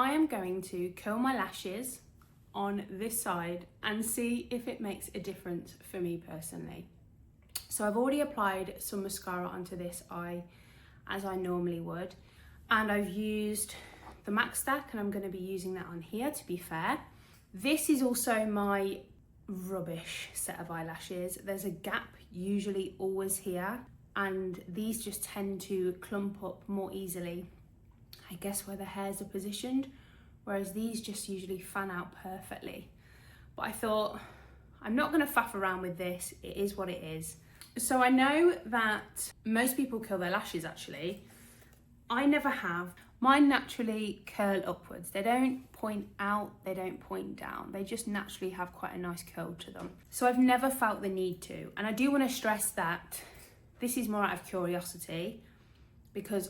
I am going to curl my lashes on this side and see if it makes a difference for me personally. So I've already applied some mascara onto this eye as I normally would, and I've used the MAC stack, and I'm going to be using that on here to be fair. This is also my rubbish set of eyelashes. There's a gap usually always here, and these just tend to clump up more easily, I guess where the hairs are positioned, whereas these just usually fan out perfectly. But I thought, I'm not going to faff around with this, it is what it is. So I know that most people curl their lashes actually. I never have. Mine naturally curl upwards. They don't point out, they don't point down. They just naturally have quite a nice curl to them. So I've never felt the need to. And I do want to stress that this is more out of curiosity, because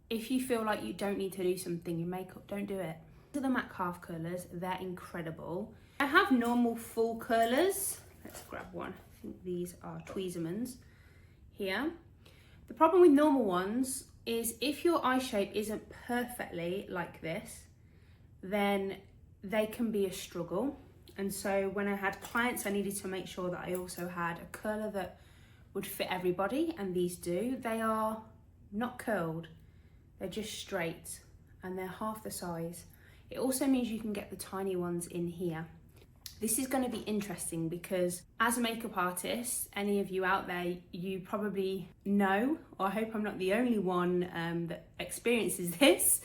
if you feel like you don't need to do something in makeup, don't do it. These are the MAC half curlers, they're incredible. I have normal full curlers. Let's grab one. I think these are Tweezermans here. The problem with normal ones is if your eye shape isn't perfectly like this, then they can be a struggle. And so when I had clients, I needed to make sure that I also had a curler that would fit everybody, and these do. They are not curled, they're just straight, and they're half the size. It also means you can get the tiny ones in here. This is going to be interesting because as a makeup artist, any of you out there, you probably know, or I hope I'm not the only one that experiences this,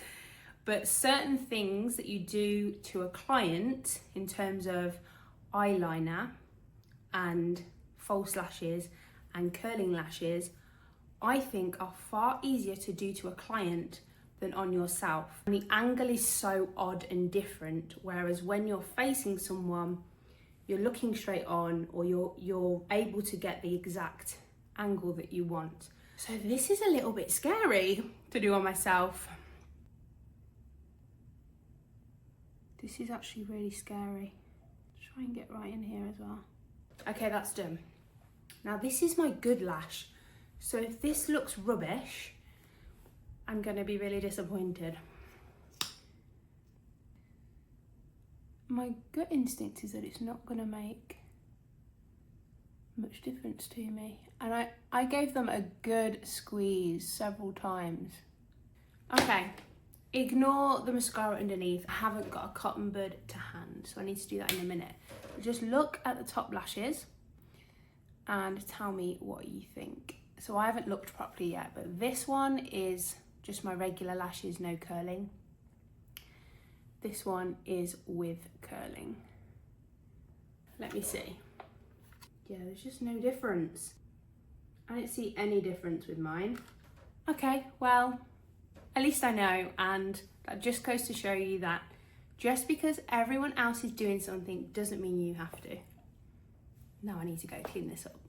but certain things that you do to a client in terms of eyeliner and false lashes and curling lashes, I think are far easier to do to a client than on yourself. And the angle is so odd and different, whereas when you're facing someone, you're looking straight on, or you're able to get the exact angle that you want. So this is a little bit scary to do on myself. This is actually really scary. Try and get right in here as well. Okay, that's done. Now this is my good lash. So if this looks rubbish, I'm gonna be really disappointed. My gut instinct is that it's not gonna make much difference to me. And I gave them a good squeeze several times. Okay, ignore the mascara underneath. I haven't got a cotton bud to hand, so I need to do that in a minute. But just look at the top lashes and tell me what you think. So I haven't looked properly yet, but this one is just my regular lashes, no curling. This one is with curling. Let me see. Yeah, there's just no difference. I don't see any difference with mine. Okay, well, at least I know, and that just goes to show you that just because everyone else is doing something doesn't mean you have to. Now I need to go clean this up.